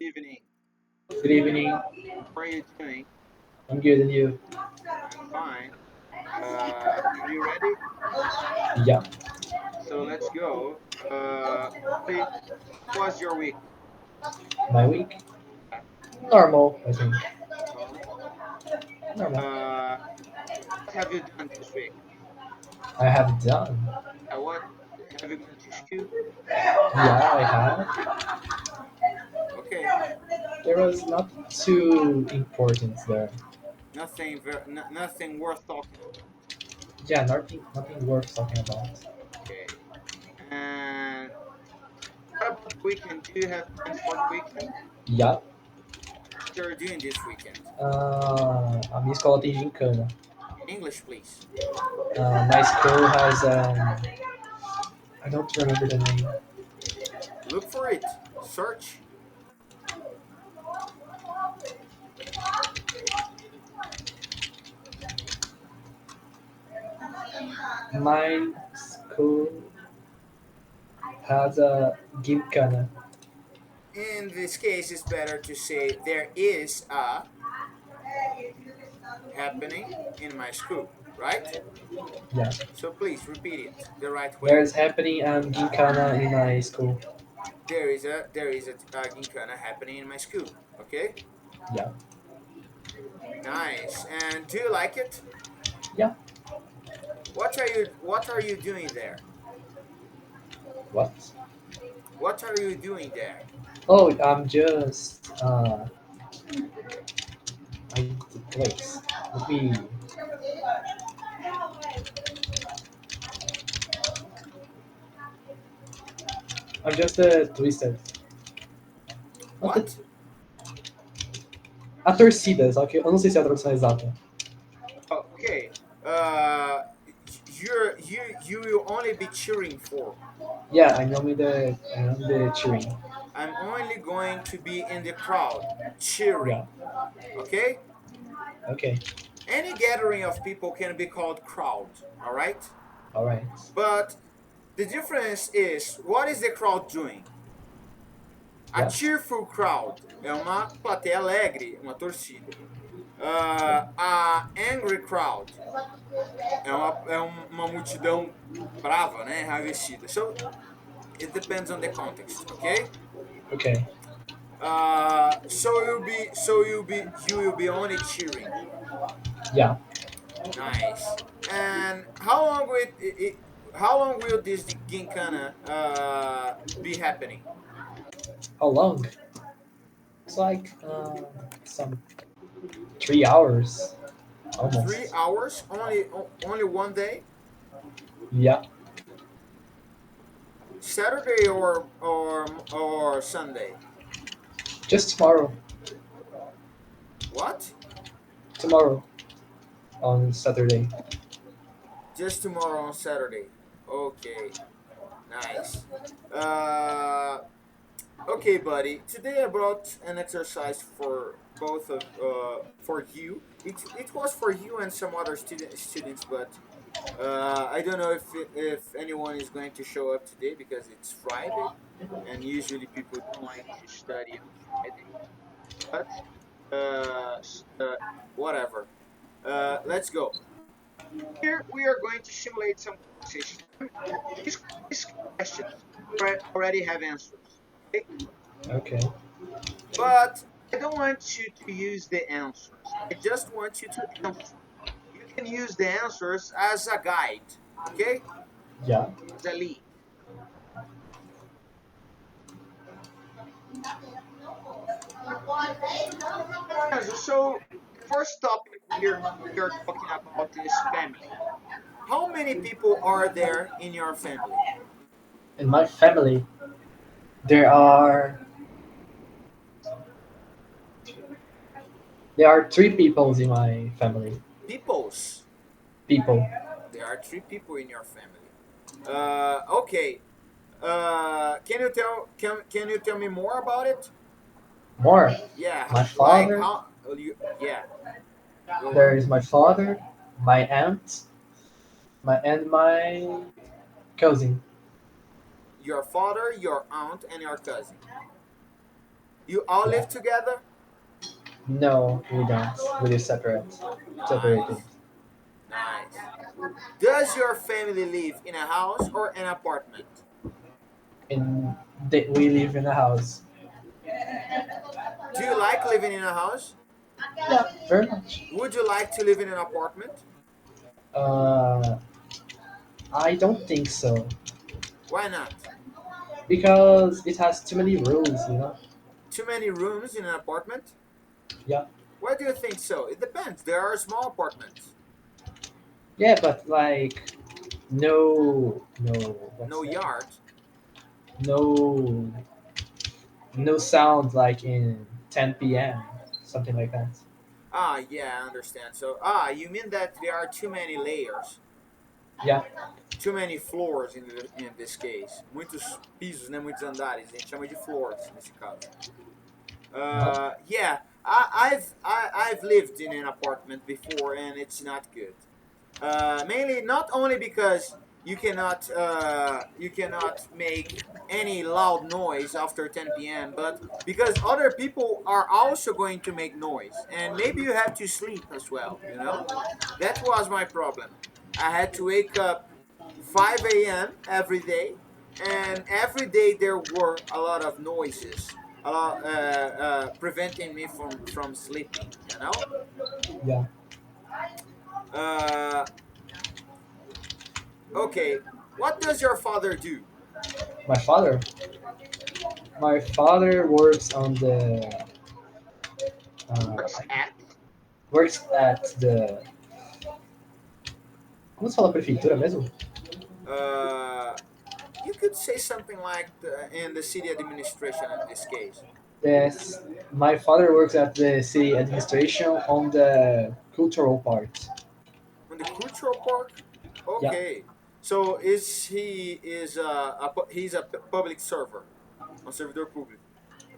evening. Good evening. How are you doing? I'm good, and you? I'm fine. Are you ready? Yeah. So let's go. Hey, how was your week? My week? Uh, Normal, I think. Normal. Normal. What have you done this week? I have done. What have you gone to school? Yeah, I have. Okay, There was not too important there. nothing worth talking about. Yeah, nothing worth talking about. Okay. And what about the weekend? Do you have plans for the weekend? Yeah. What are you doing this weekend? A minha escola tem gincana. In English, please. My school has I don't remember the name. Look for it. Search. My school has a gincana. In this case, it's better to say there is a happening in my school, right? Yeah. So please repeat it the right way. There's happening gincana in my school. There is a gincana happening in my school. Okay, Yeah. nice. And do you like it? Yeah. What are you doing there? What? What are you doing there? Oh, I'm just I need the place. Let me. I'm just twisted. What the... What? A torcida, só que eu não sei se é a tradução exata. Oh, okay. Uh, you will only be cheering for. Yeah, I know the cheering. I'm only going to be in the crowd Yeah. cheering. Okay. Okay. Any gathering of people can be called crowd. All right. All right. But the difference is what is the crowd doing? A What? cheerful crowd é uma plateia alegre, uma torcida. Yeah. A angry crowd é uma multidão brava, né, enraivecida. So it depends on the context, okay? Okay. So you will be only cheering. Yeah. Nice. And how long will this gincana be happening? How long? It's like some 3 hours 3 almost. hours? Only one day? Yeah. Saturday or Sunday? Just tomorrow. What? Tomorrow on Saturday. Just tomorrow on Saturday. Okay, nice. Uh, okay, buddy. Today I brought an exercise for both of for you. It was for you and some other students, but I don't know if anyone is going to show up today because it's Friday, and usually people don't like to study on Friday. But whatever. Let's go. Here we are going to simulate some conversations. These, these questions already have answers, okay? Okay. But I don't want you to use the answers. I just want you to answer. You can use the answers as a guide, okay? Yeah. As a lead. So the first topic we are talking about is family. How many people are there in your family? In my family, there are three peoples in my family. Peoples. People. There are three people in your family. Okay. Can you tell me more about it? More. Yeah, My like father. how you yeah, go on. There is my father, my aunt, my cousin. Your father, your aunt, and your cousin. You all Yeah. live together? No, we don't. We live separated. Nice, nice. Does your family live in a house or an apartment? We live in a house. Do you like living in a house? Yeah, very much. Would you like to live in an apartment? Uh, I don't think so Why not? because it has too many rules. You know. Too many rooms in an apartment? Yeah. Why do you think so? It depends. There are small apartments. Yeah, but like no, what's No that? yard. No, no sound like in 10 p.m. something like that. Ah, yeah, I understand. So, you mean that there are too many layers, Yeah, too many floors in this case. Muitos pisos, né? Muitos andares. A gente chama de floors nesse caso. what? Yeah, I've lived in an apartment before, and it's not good. Mainly not only because you cannot make any loud noise after 10 p.m., but because other people are also going to make noise, and maybe you have to sleep as well. That was my problem. I had to wake up 5 a.m. every day, and every day there were a lot of noises, preventing me from sleeping. Yeah, Uh, okay, what does your father do? my father. My father works on the Works at. works at the como se fala prefeitura mesmo? Uh, you could say something like in the city administration in this case. Yes, my father works at the city administration on the cultural part. On the cultural park. Yeah, Okay, so he's a public server, a servidor público.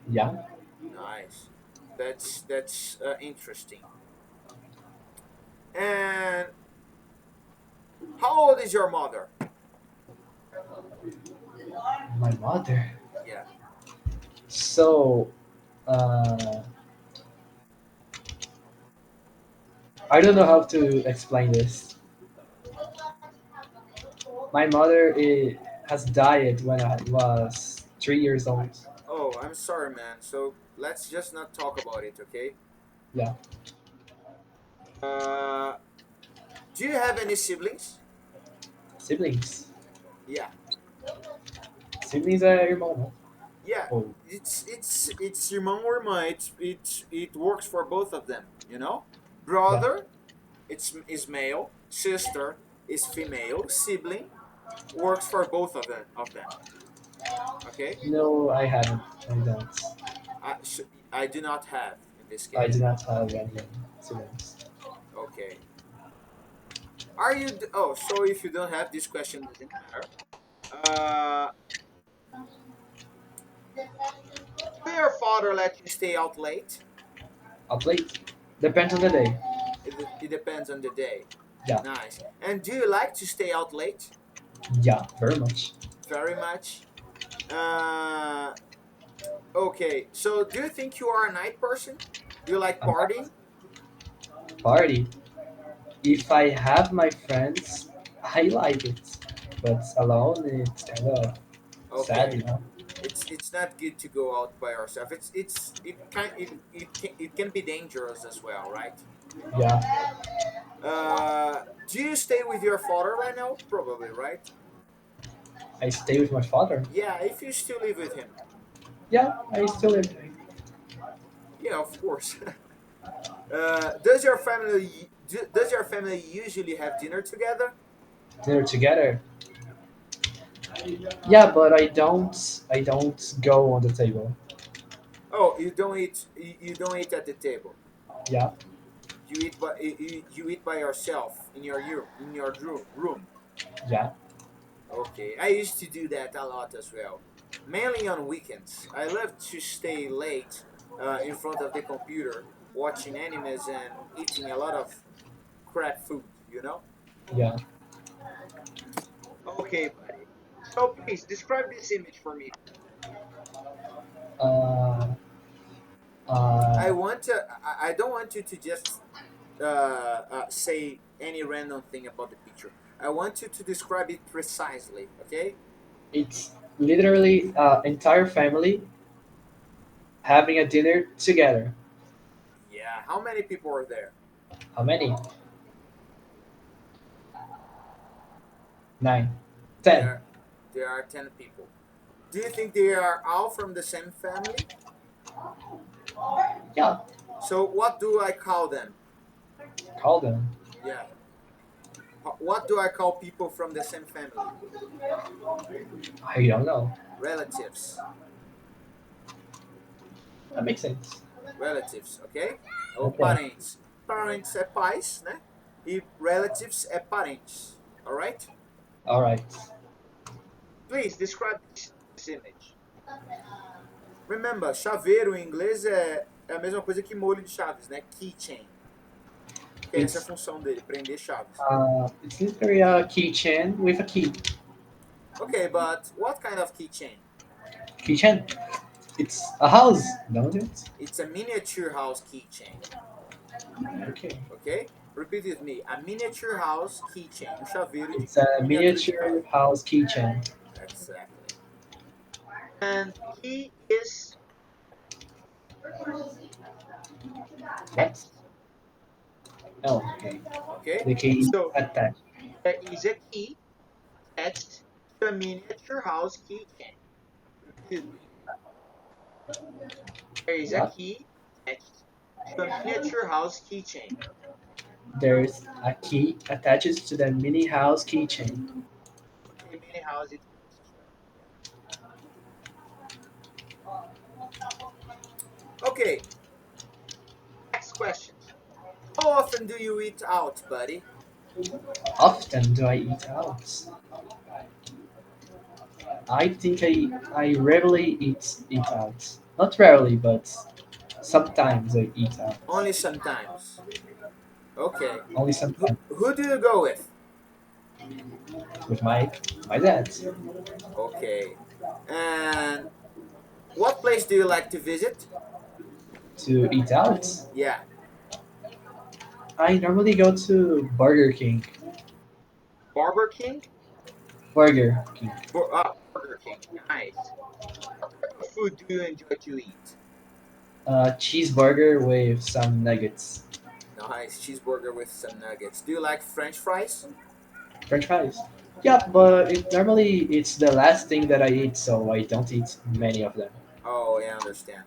yeah. Nice. That's interesting. And how old is your mother? My mother. Yeah. So, uh, I don't know how to explain this. My mother has died when I was 3 years old. Oh, I'm sorry, man. So let's just not talk about it, okay? Yeah, Uh, do you have any siblings? siblings. Yeah. Siblings é irmão, não? Yeah. Ou, It's irmão or irmã. It works for both of them. yeah. Brother, is male. Sister is female. Sibling works for both of them. Okay. No, I haven't. I don't. I do not have in this I do case. not have any siblings. Okay. Are you? Oh, so if you don't have, this question doesn't matter. Uh, will your father let you stay out late? I'll plate. Depends on the day. It depends on the day. Yeah, Nice. And do you like to stay out late? yeah, very much. Very much. Uh, okay. So do you think you are a night person? Do you like I'm partying? party. If I have my friends, I like it. But alone, it's kind of sad, Okay. you know. It's not good to go out by yourself. It can be dangerous as well, right? Yeah, Do you stay with your father right now? Probably, right? I stay with my father. Yeah, if you still live with him. Yeah, I still live Yeah, of course. Does your family usually have dinner together? there together. Yeah, but I don't go on the table. Oh, you don't eat at the table. Yeah, You eat by yourself in your room. yeah, Okay, I used to do that a lot as well, mainly on weekends. I love to stay late in front of the computer, watching animes and eating a lot of crap food. yeah. Okay, buddy. So please describe this image for me. Uh, I Uh, want to. I don't want you to just say any random thing about the picture. I want you to describe it precisely. Okay? it's literally entire family having a dinner together. Yeah. How many people are there? How many? 9, 10. There, there are 10 people. Do you think they are all from the same family? Yeah, So what do I call them? call them. Yeah. What do I call people from the same family? I don't know. Relatives. That makes sense. Relatives, ok? Ou Okay. parentes. Parents é pais, né? E relatives é parentes. Alright? All right. Please describe this image. Remember, chaveiro em inglês é a mesma coisa que molho de chaves, né? Keychain. Que essa é a It's função dele, prender chaves. it's literally a keychain with a key. Okay, but what kind of keychain? Keychain. It's a house, don't it? It's a miniature house keychain. Okay. Ok? Repeat with me. A miniature house keychain. Um chaveiro de It's a miniatura de casa. miniature house keychain. Exactly. And key is What? text. Oh, okay. Okay? The key is So attached. there is a key attached to a miniature house keychain. Repeat with me. There is a What? key attached to a miniature house keychain. There's a key attached to the mini house keychain. Okay, mini house is okay. Next question. How often do you eat out, buddy? Often do I eat out? I think I rarely eat out. Not rarely, but sometimes I eat out. Only sometimes. Okay. Only Who, sometimes who do you go with? with my dad. Okay. And what place do you like to visit? To eat out, Yeah. I normally go to Burger King. Barber King? Burger King. Burger King. Nice. What type of food do you enjoy to eat? Cheeseburger with some nuggets. Nice. Cheeseburger with some nuggets. Do you like French fries? French fries. Yeah, but normally it's the last thing that I eat, so I don't eat many of them. Oh, yeah, I understand.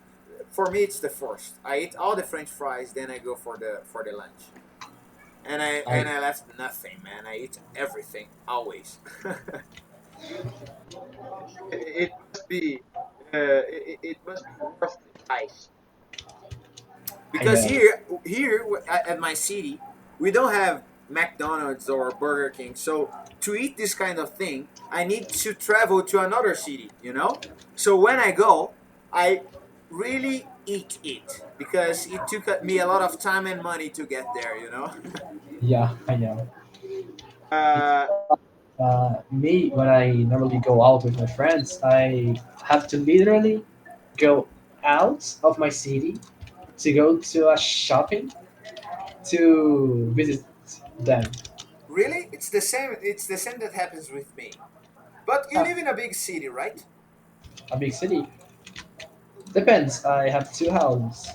For me, it's the first. I eat all the French fries, then I go for the lunch. And I I left nothing, man. I eat everything always. It must be it must be worth the price I because know. here at my city we don't have McDonald's or Burger King. So to eat this kind of thing, I need to travel to another city. You know. So when I go, I really eat it because it took me a lot of time and money to get there. You know. Yeah, I know. It's uh, me when I normally go out with my friends. I have to literally go out of my city to go to a shopping to visit them. really, it's the same. It's the same that happens with me. But you Yeah, live in a big city, right? a big city. Depends. I have two houses.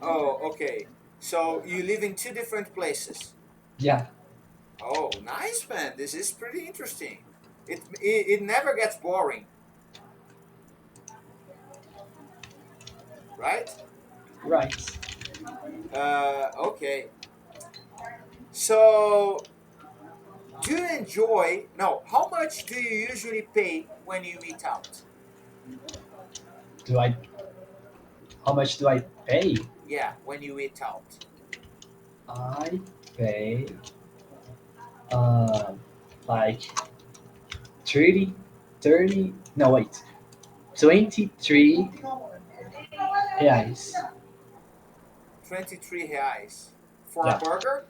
Oh, okay. So you live in two different places. Yeah, Oh, nice, man. This is pretty interesting. It never gets boring, right? right. Okay. So do you enjoy? No. How much do you usually pay when you eat out? Do I? How much do I pay? Yeah, when you eat out. I pay um like 30, 30. No, wait, 23 reais. 23 reais for a Yeah, burger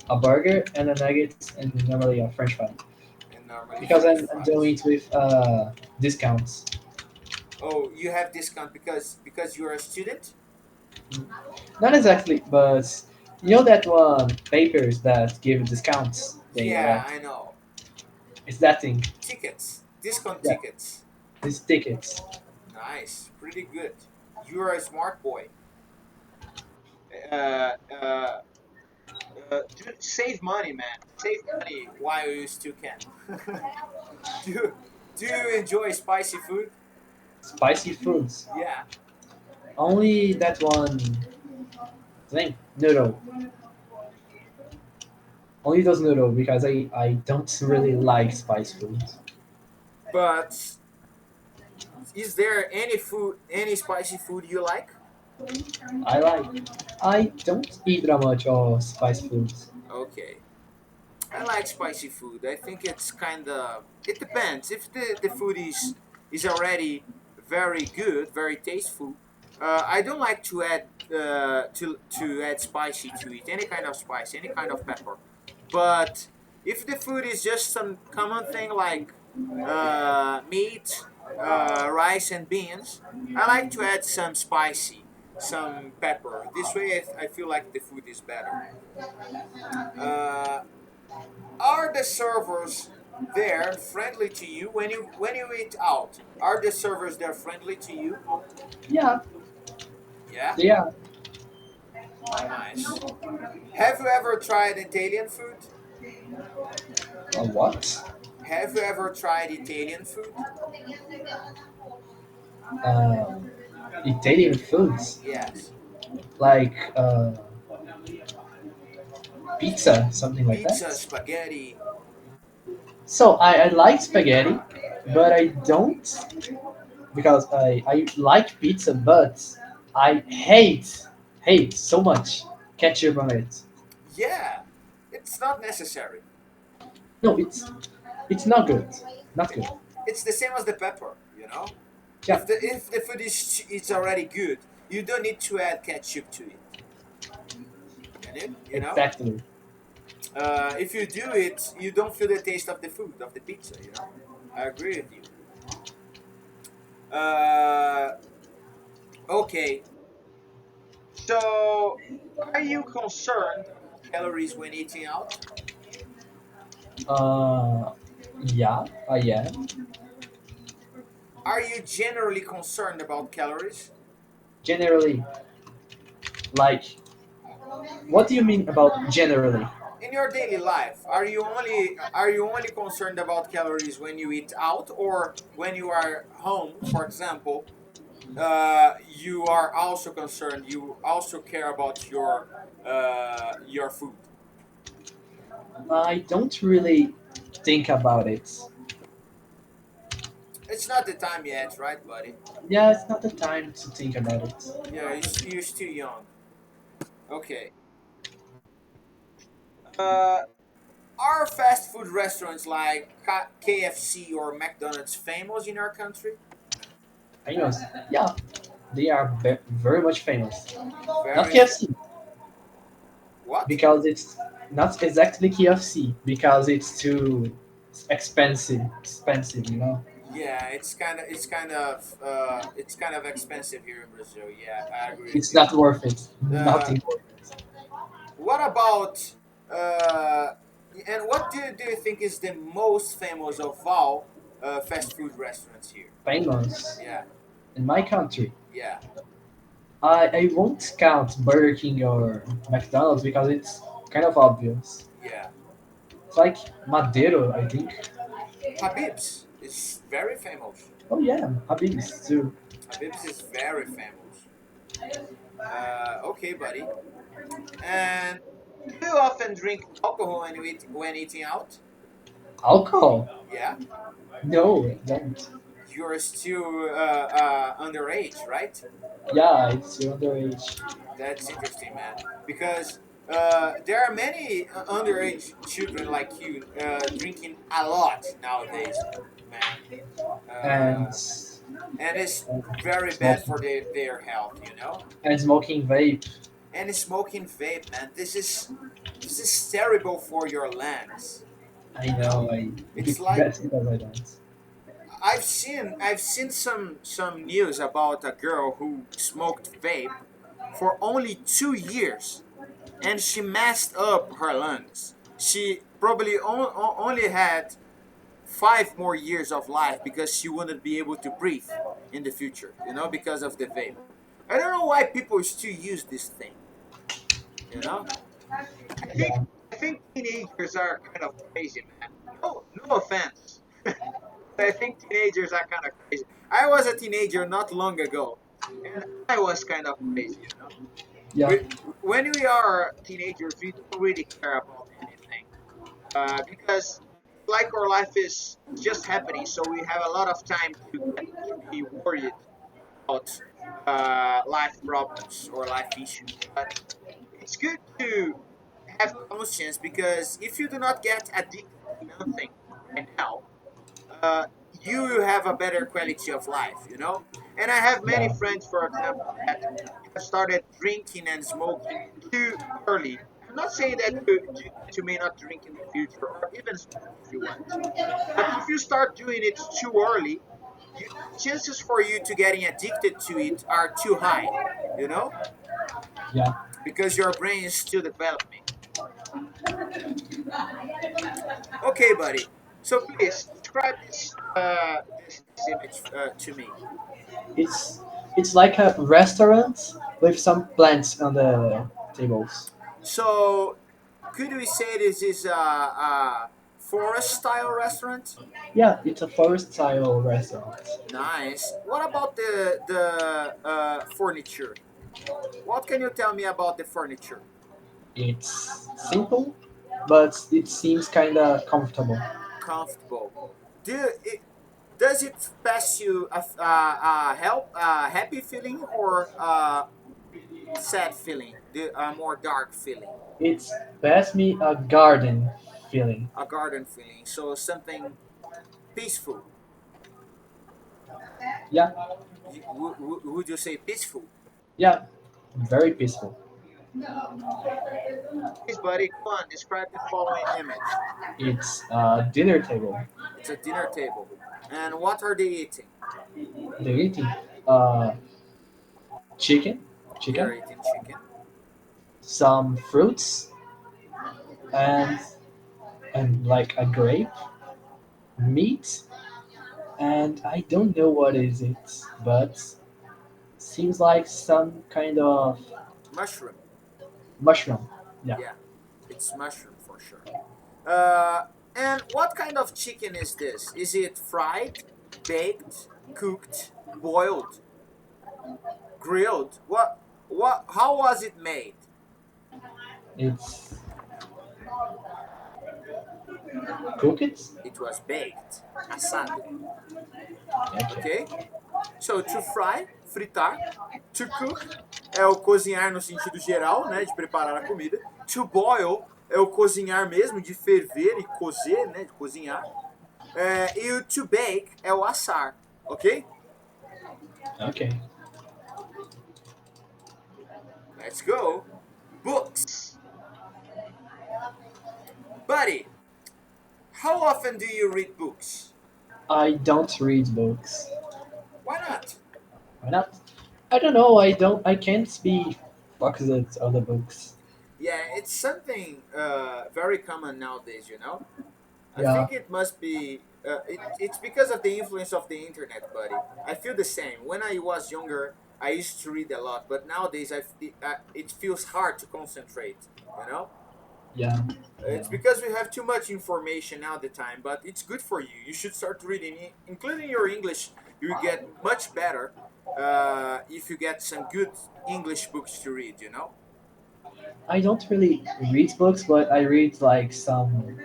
a burger and a nugget and normally a French fry and normally because French I'm doing fries. it with discounts. Oh, you have discount because you're a student. Not exactly, but you know that one papers that give discounts they Yeah, write. I know. It's that thing. Tickets, discount Yeah, tickets. these tickets. Nice, pretty good. You're a smart boy. Uh, uh, save money, man. Save money while you still can. do Do you enjoy spicy food? Spicy foods. Yeah. Only that one thing. Noodle. Only those noodle because I don't really like spice foods. But is there any spicy food you like? I like. I don't eat that much of spice foods. Okay. I like spicy food. I think it's kind of it depends. If the food is already very good, very tasteful, I don't like to add to add spicy to it. Any kind of spice, any kind of pepper. But if the food is just some common thing like meat, rice, and beans, I like to add some spicy, some pepper. This way, I feel like the food is better. Uh, are the servers there friendly to you when you eat out? Are the servers there friendly to you? Yeah, Yeah, yeah. nice. Have you ever tried Italian food? A what? Have you ever tried Italian food? Um, Italian foods Yes. like pizza, something like Pizza, that. spaghetti. So I like spaghetti, but I don't because I like pizza, but I hate so much ketchup on it. Yeah, it's not necessary. No, it's not good. Not good. It's the same as the pepper, you know. Yeah, If the food is already good, you don't need to add ketchup to it. You know. exactly. If you do it, you don't feel the taste of the food of the pizza. You know, I agree with you. Uh, okay, so are you concerned about calories when eating out? Uh, yeah, I am. Are you generally concerned about calories Generally, like, what do you mean about generally? in your daily life? Are you only concerned about calories when you eat out, or when you are home, for example? You are also concerned. You also care about your food. I don't really think about it. It's not the time yet, right, buddy? Yeah, it's not the time to think about it. Yeah, you're still young. Okay. Uh, are fast food restaurants like KFC or McDonald's famous in our country? Famous? Yeah, they are very much famous. Not Very. KFC What? because it's not exactly KFC because it's too expensive. Expensive, you know. Yeah, it's kind of expensive here in Brazil. Yeah, I agree with It's you. not worth it. Uh, Nothing worth it. what about uh, and what do you think is the most famous of all fast food restaurants here? Famous Yeah, in my country. yeah, I won't count Burger King or McDonald's because it's kind of obvious. yeah. It's like Madeiro, I think. Habib's is very famous. Oh yeah, Habib's too. Habib's is very famous. Okay, buddy. And do you often drink alcohol when eating out? Alcohol? Yeah, No, I don't. you're still underage, right? Yeah, it's underage. That's interesting, man. Because there are many underage children like you drinking a lot nowadays, man. And, And it's very bad smoking. for their health, you know. And smoking vape. And smoking vape, man. This is terrible for your lungs. I You know, know, I it's it's like best because I don't. I've seen some news about a girl who smoked vape for only 2 years, and she messed up her lungs. She probably only had 5 more years of life because she wouldn't be able to breathe in the future. Because of the vape. I don't know why people still use this thing. You know. I think Yeah. I think teenagers are kind of crazy, man. No offense. I think teenagers are kind of crazy. I was a teenager not long ago, and I was kind of crazy. Yeah. We, when we are teenagers, we don't really care about anything because like our life is just happening, so we have a lot of time to be worried about life problems or life issues. But it's good to have conscience because if you do not get addicted to nothing right now, uh, you will have a better quality of life. And I have many Yeah. friends, for example, that have started drinking and smoking too early. I'm not saying that you may not drink in the future or even smoke if you want, but if you start doing it too early, chances for you to getting addicted to it are too high, you know, Yeah. because your brain is still developing. Okay, buddy. So please describe this image to me. It's it's like a restaurant with some plants on the tables. So could we say this is a forest style restaurant? Yeah, it's a forest style restaurant. Nice. What about the furniture? What can you tell me about the furniture? It's simple, but it seems kind of comfortable. Comfortable. Do it, does it pass you a happy feeling or a sad feeling? A more dark feeling? It's passed me a garden feeling. A garden feeling. So something peaceful. Yeah, Would you say peaceful? yeah, very peaceful. Please, buddy, go on. Describe the following image. It's a dinner table. It's a dinner table. And what are they eating? They're eating uh, chicken, They are chicken, eating chicken. some fruits, and like a grape, meat, and I don't know what is it, but seems like some kind of Mushroom. mushroom. Yeah, Yeah, it's mushroom for sure. Uh, and what kind of chicken is this? Is it fried, baked, cooked, boiled, grilled? How was it made? it's cooked. It was baked, assado. Okay. Ok? So, to fry, fritar. To cook é o cozinhar no sentido geral, né, de preparar a comida. To boil é o cozinhar mesmo, de ferver e cozer, né, de cozinhar. E o to bake é o assar, ok? Okay. Let's go. Books. Buddy, how often do you read books? I don't read books. Why not? Why not? I don't know. I don't. I can't be focused on the books. Yeah, it's something very common nowadays. I Yeah. think it must be. It's because of the influence of the internet, buddy. I feel the same. When I was younger, I used to read a lot, but nowadays it feels hard to concentrate. You know, Yeah. it's Yeah. because we have too much information all the time. But it's good for you. You should start reading, including your English. You will get much better if you get some good English books to read. I don't really read books, but I read like some.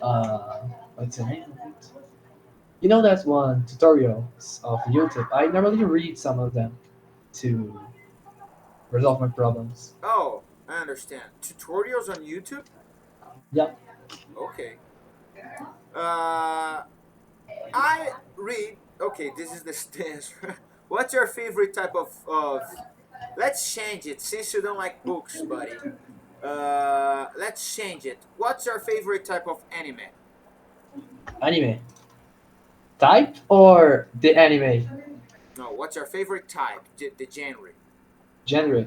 Uh, what's the name of it? You know that one tutorials of YouTube. I normally read some of them to resolve my problems. Oh, I understand. Tutorials on YouTube. Yeah. Okay. Uh, I read. Okay, this is the stance. What's your favorite type of? Let's change it since you don't like books, buddy. Let's change it. What's your favorite type of anime? Anime. Type or the anime No, what's your favorite type? The genre. genre?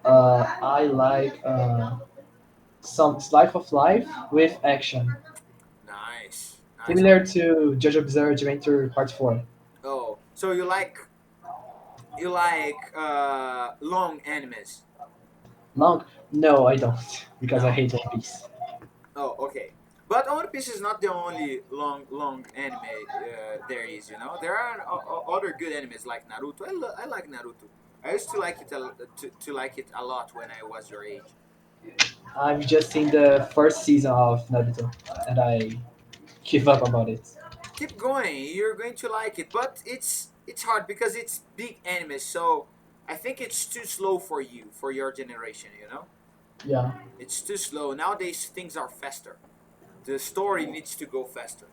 I like some slice of life with action, Nice, nice. similar to JoJo Bizarre Adventure Part 4. Oh, so you like long animes? Long? No, I don't, because I No. hate One Piece. Oh, okay. But One Piece is not the only long anime there is. There are other good animes like Naruto. I like Naruto. I used to like it to like it a lot when I was your age. I've just seen the first season of Naruto, and I give up about it. Keep going. You're going to like it, but it's hard because it's big anime. So I think it's too slow for you, for your generation. Yeah, It's too slow nowadays. Things are faster. The story needs to go faster.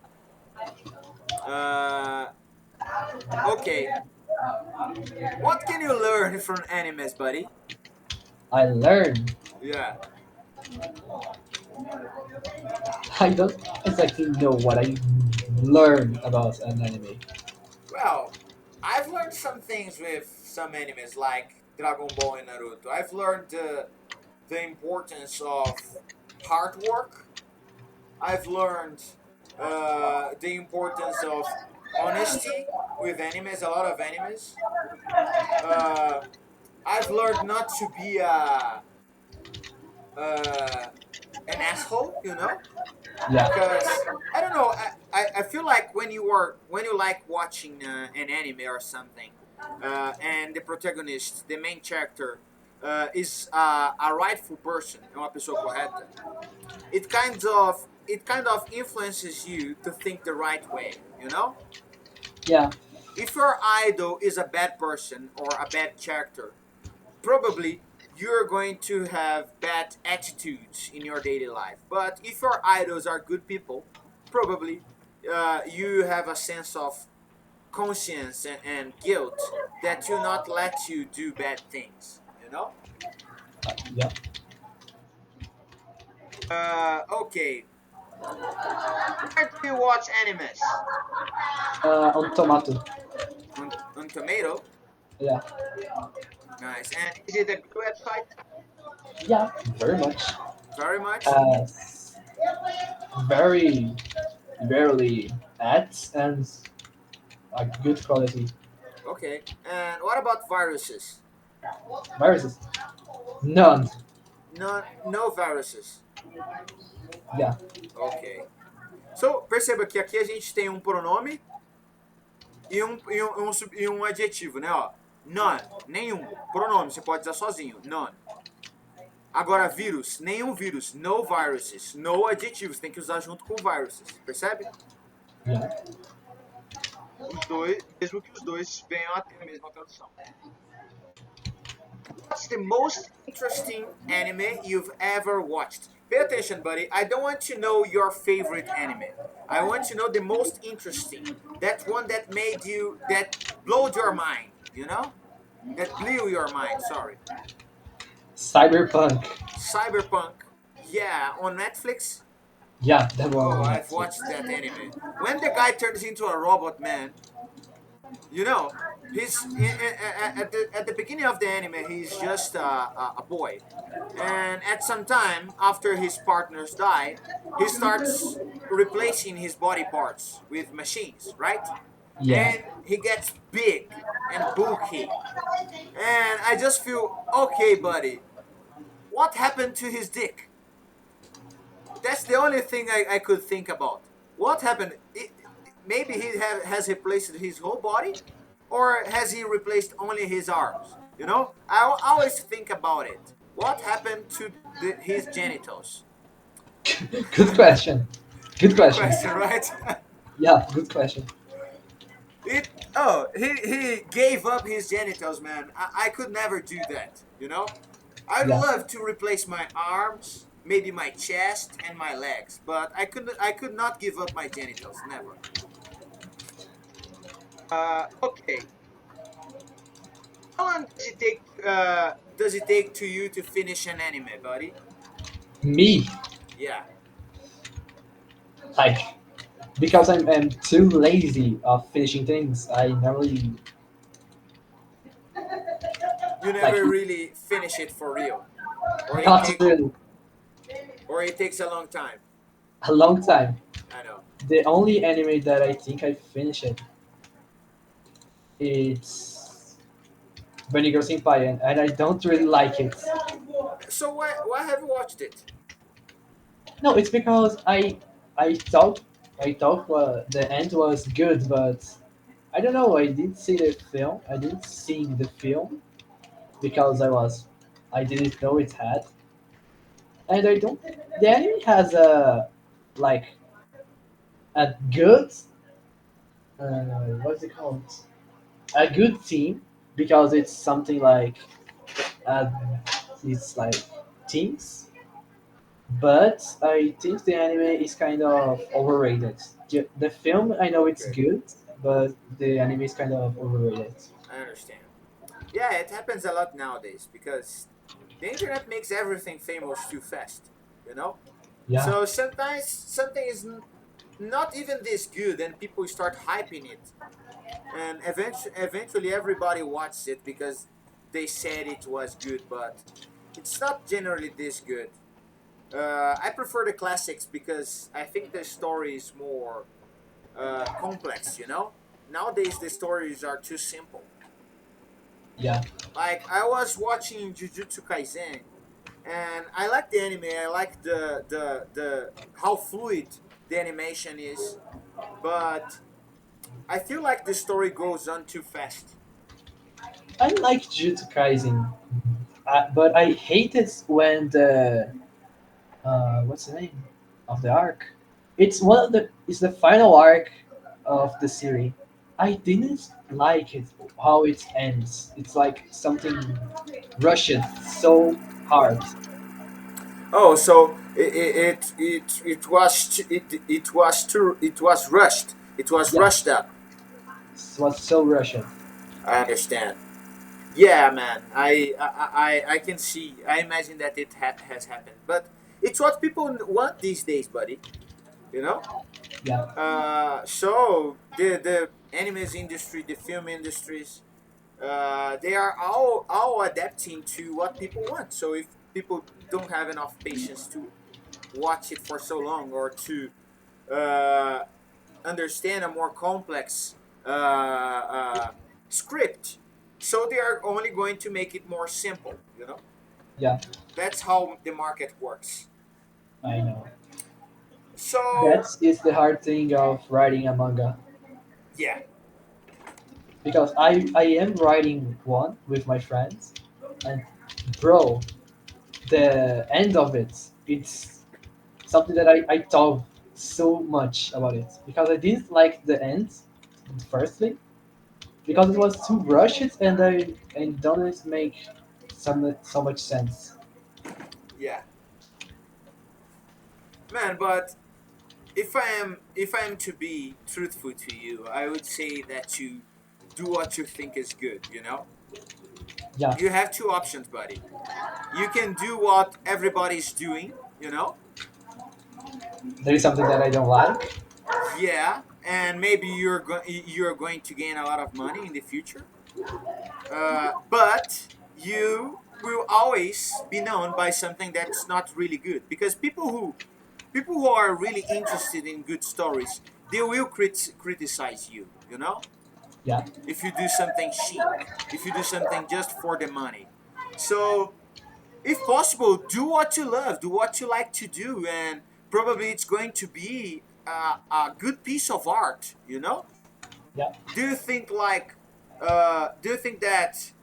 Uh, okay. What can you learn from animes, buddy? I learned. Yeah. I don't exactly know what I learned about an anime. Well, I've learned some things with some animes like Dragon Ball and Naruto. I've learned the importance of hard work. I've learned the importance of honesty with animes. A lot of animes. Uh, I've learned not to be uh, an asshole. Yeah, Because I don't know. I feel like when you like watching an anime or something, and the protagonist, the main character, is a rightful person, uma pessoa correta. It kind of influences you to think the right way. yeah, If your idol is a bad person or a bad character, probably you're going to have bad attitudes in your daily life. But if your idols are good people, probably you have a sense of conscience and guilt that will not let you do bad things. yeah. Okay. Where do you watch animes? On Tomato. On Tomato. Yeah, Nice. And is it a good website? yeah, very much. Very much. Uh, very rarely ads and a good quality Okay. And what about viruses? viruses. None. No, no viruses. Yeah, Ok. So, perceba que aqui a gente tem um pronome e um adjetivo, né? Ó, none, nenhum. Pronome, você pode usar sozinho, none. Agora, vírus, nenhum vírus. No viruses. No adjetivos, tem que usar junto com viruses. Percebe? yeah. Os dois, mesmo que os dois venham a ter a mesma tradução. What's the most interesting anime you've ever watched? Pay attention, buddy. I don't want to know your favorite anime. I want to know the most interesting. That one that made you, that blowed your mind. That blew your mind, sorry. Cyberpunk. Cyberpunk. Yeah, on Netflix. Yeah, that one Oh, on I've watched Netflix. that anime. When the guy turns into a robot man, you know, at the beginning of the anime, he's just a boy. And at some time, after his partners die, he starts replacing his body parts with machines, right? Yeah. And he gets big and bulky. And I just feel, okay, buddy, what happened to his dick? That's the only thing I could think about. What happened? Maybe has replaced his whole body, or has he replaced only his arms? I always think about it. What happened to his genitals? Good question. Good Good question. question, right? Yeah, good question. He gave up his genitals, man. I could never do that. I'd Yeah. love to replace my arms, maybe my chest and my legs, but I could not give up my genitals, never. Okay. How long does it take to you to finish an anime, buddy? Me, Yeah. like because I'm too lazy of finishing things. I normally You like never really finish it for real, or it not take really or it takes a long time. a long time. I know. The only anime that I think I finished it's Benny Senpai, and I don't really like it. So why have you watched it? No, it's because I thought the end was good, but I don't know. I didn't see the film. I didn't see the film because I didn't know it had, and I don't. The anime has a like a good what's it called? A good theme because it's something like uh, it's like teens, but I think the anime is kind of overrated. The film I know it's Okay, good, but the anime is kind of overrated. I understand. Yeah, it happens a lot nowadays because the internet makes everything famous too fast. You know. Yeah, So sometimes something is not even this good, and people start hyping it, and eventually everybody watches it because they said it was good, but it's not generally this good. I prefer the classics because I think the story is more complex. You know, nowadays the stories are too simple. yeah. Like I was watching Jujutsu Kaisen, and I like the anime. I like the how fluid the animation is, but I feel like the story goes on too fast. I like Jujutsu Kaisen, but I hate it when the what's the name of the arc? It's the final arc of the series. I didn't like it how it ends. It's like something rushed so hard. Oh, so it was rushed. It was Yeah, rushed up. it was so rushed. I understand. Yeah, man. I can see. I imagine that it has happened, but it's what people want these days, buddy. You know. Yeah, So the animes industry, the film industries, they are all adapting to what people want. So if people don't have enough patience to watch it for so long or to uh, understand a more complex script, so they are only going to make it more simple. You know, yeah, that's how the market works. I know. So That is the hard thing of writing a manga yeah, because I am writing one with my friends, and bro, the end of it's something that I thought so much about it because I didn't like the end firstly because it was too rushed and I don't make so much sense. yeah, man. But if I am to be truthful to you, I would say that you do what you think is good. You know, Yeah, you have two options, buddy. You can do what everybody's doing. You know, there is something that I don't like. yeah, and maybe you're going to gain a lot of money in the future. But you will always be known by something that's not really good because people who are really interested in good stories, they will criticize you. You know, Yeah, if you do something cheap, if you do something just for the money. So, if possible, do what you love, do what you like to do, and probably it's going to be a good piece of art. You know? yeah, Do you think that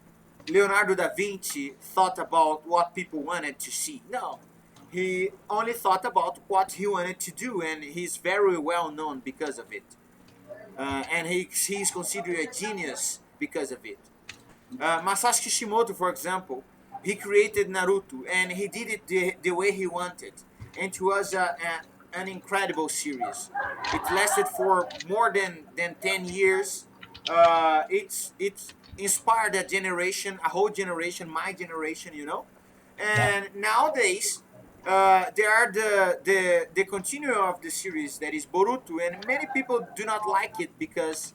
Leonardo da Vinci thought about what people wanted to see? No. He only thought about what he wanted to do, and he's very well known because of it. And he's considered a genius because of it. Masashi Kishimoto, for example, he created Naruto and he did it the way he wanted. And it was an incredible series. It lasted for more than 10 years. It's inspired a generation, a whole generation, my generation, you know. yeah, And nowadays, They are the continuum of the series that is Boruto, and many people do not like it because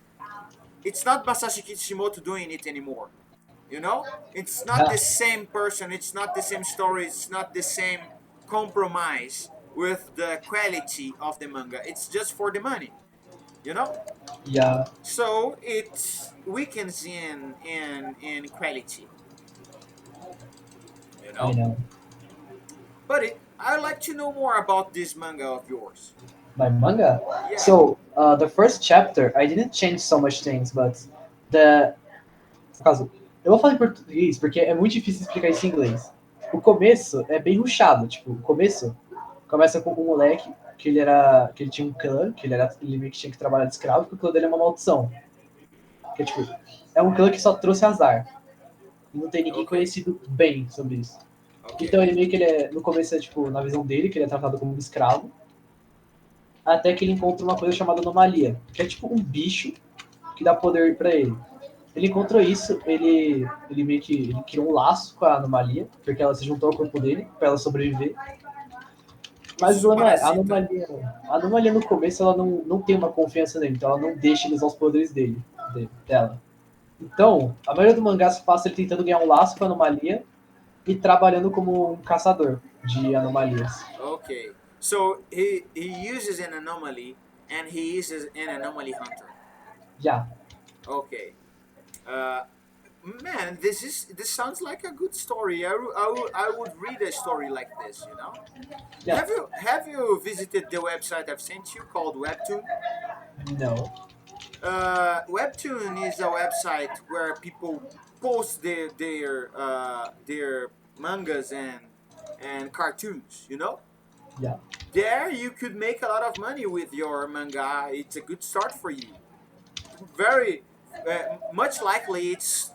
it's not Masashi Kishimoto doing it anymore. You know, it's not Yeah, the same person, it's not the same story, it's not the same compromise with the quality of the manga. It's just for the money, you know. yeah, So it weakens in quality, you I know. know. But I'd like to know more about this manga of yours. My manga. Yeah. So, the first chapter, I didn't change so much things, but the. No caso, eu vou falar em português porque é muito difícil explicar isso em inglês. O começo é bem rushado, tipo, o começo começa com um moleque que ele tinha um clã, ele meio que tinha que trabalhar de escravo, porque o clã dele é uma maldição. Que é, tipo, é um clã que só trouxe azar. E não tem ninguém Okay. conhecido bem sobre isso. Okay. Então ele meio que no começo é tipo, na visão dele, que ele é tratado como um escravo, até que ele encontra uma coisa chamada anomalia, que é tipo um bicho que dá poder pra ele. Ele encontrou isso, ele meio que ele criou um laço com a anomalia, porque ela se juntou ao corpo dele pra ela sobreviver. Mas o Isso problema é, parasita. a anomalia no começo ela não tem uma confiança nele, então ela não deixa ele usar os poderes dela. Então, a maioria do mangá se passa ele tentando ganhar um laço com a anomalia e trabalhando como um caçador de anomalias. Okay. So he uses an anomaly and he is an anomaly hunter. Já, Okay. Uh, Man, this sounds like a good story. I would read a story like this. You know. já, Have you visited the website I've sent you called Webtoon? não, Webtoon is a website where people post their mangas and cartoons. You know. já, There you could make a lot of money with your manga. It's a good start for you. Very much likely it's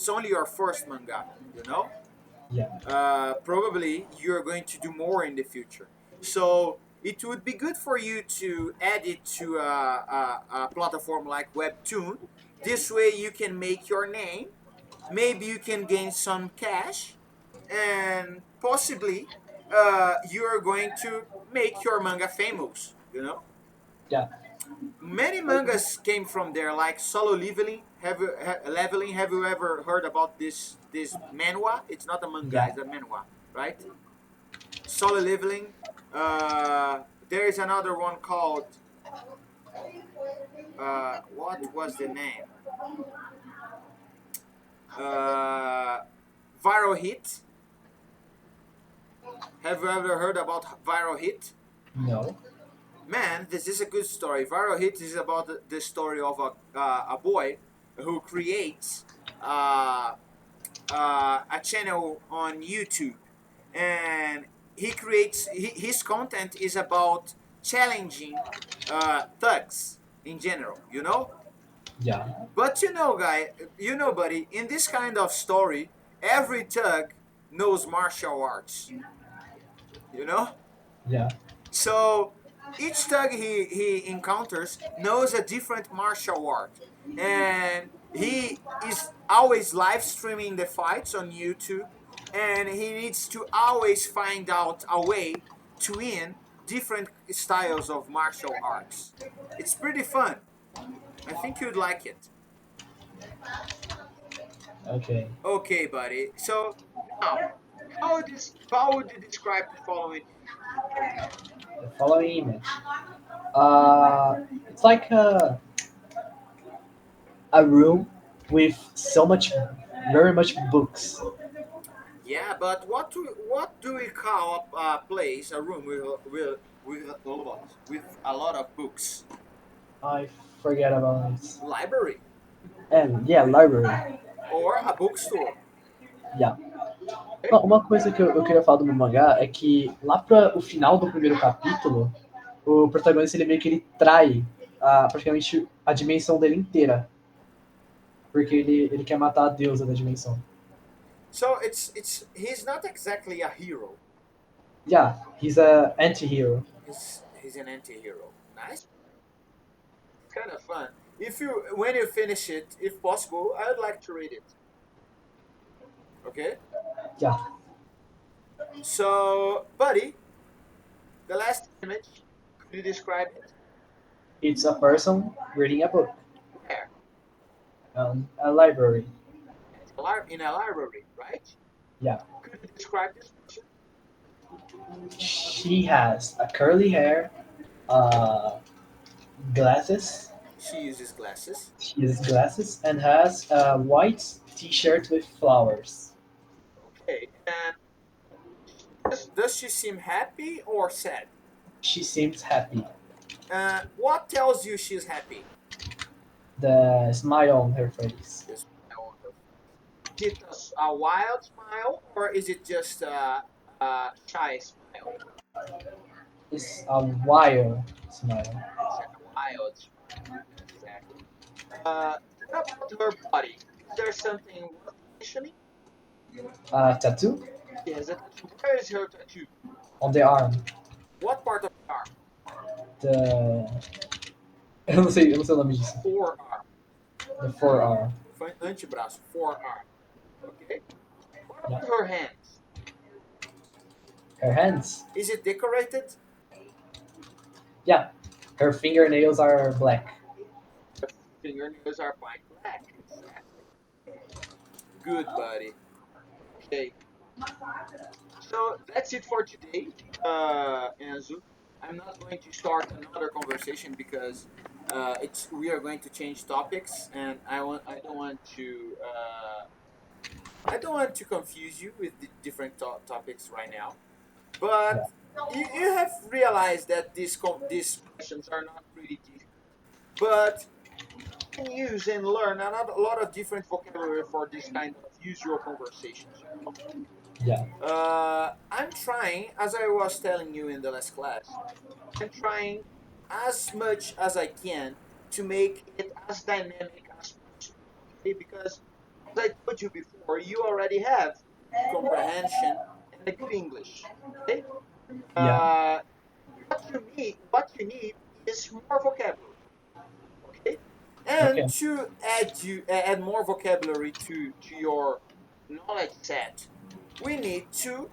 only your first manga, you know. já, Probably you're going to do more in the future, so it would be good for you to add it to a platform like Webtoon. This way you can make your name, maybe you can gain some cash, and possibly you're going to make your manga famous, you know. já. Many mangas came from there, like Solo Leveling. Leveling? Have you ever heard about this manhwa? It's not a manga; Já. it's a manhwa, right? Solo Leveling. There is another one called what was the name? Uh, Viral Hit. Have you ever heard about Viral Hit? Não. Man, this is a good story. Viral Hit is about the story of a boy who creates uh, a channel on YouTube, and his content is about challenging thugs in general. You know, Já. but buddy, in this kind of story, every thug knows martial arts. You know, Já. so each thug he encounters knows a different martial art, and he is always live streaming the fights on YouTube, and he needs to always find out a way to win different styles of martial arts. It's pretty fun. I think you'd like it. Ok. Okay, buddy. So now, how would you describe the following? The following image. It's like a room with so much, very much books. Yeah, but what do we call a place, a room with a lot of books? I forget about it. Library And yeah, library. or a bookstore? Yeah. Okay. Não, uma coisa que eu queria falar do meu mangá é que lá para o final do primeiro capítulo, o protagonista ele meio que ele trai praticamente a dimensão dele inteira, porque ele quer matar a deusa da dimensão. So it's he's not exactly a hero. Yeah, he's a anti-hero. He's an anti-hero. Nice, kind of fun. If you when you finish it, if possible, I'd like to read it. Okay. Yeah, So, buddy, the last image, could you describe it? It's a person reading a book, Where? a library. In a library, right? Yeah. Could you describe this person? She has a curly hair, uh, glasses. She uses glasses. She uses glasses and has a white T-shirt with flowers. Okay. And does she seem happy or sad? She seems happy. What tells you she's happy? The smile on her face. The smile on her face. Is it a wild smile or is it just a shy smile? It's a wild smile. It's a wild smile. Exactly. What about her body? Is there something worth mentioning? Tattoo She has a tattoo. Where is her tattoo? on the arm. What part of the arm? The eu não sei o nome disso. Forearm. The forearm. Antebraço. Forearm. Okay. What Yeah. about her hands? Her hands. Is it decorated? Yeah. Her fingernails are black. The fingernails are black. Exactly. Good, buddy. Okay. So that's it for today, Enzo. I'm not going to start another conversation because it's we are going to change topics, and I don't want to confuse you with the different topics right now. But Yeah. you have realized that these questions are not pretty difficult, but you can use and learn a lot of different vocabulary for this kind of usual conversations. Yeah. I'm trying, as I was telling you in the last class, I'm trying as much as I can to make it as dynamic as possible. Okay? Because, as I told you before, you already have comprehension and a good English. Okay? Yeah. Uh, what you need is more vocabulary. Okay? And Okay. to add more vocabulary to your knowledge set, we need to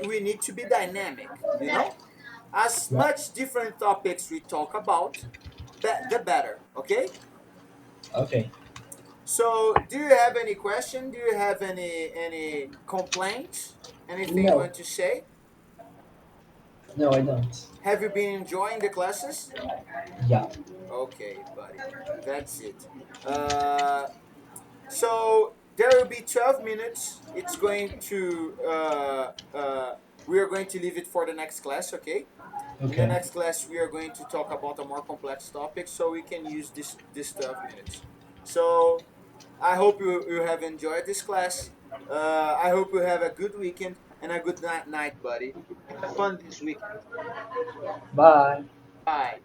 we need to be dynamic, you know, as Yeah. much different topics we talk about, the better. Okay, Okay. so do you have any question, do you have any complaints, anything you No. want to say? No, I don't. Have you been enjoying the classes? Yeah. Okay, buddy, that's it. So there will be 12 minutes. It's going to we are going to leave it for the next class, okay? In the Okay. next class, we are going to talk about a more complex topic, so we can use this 12 minutes. So I hope you have enjoyed this class. I hope you have a good weekend and a good night, buddy. Have fun this weekend. Bye. Bye.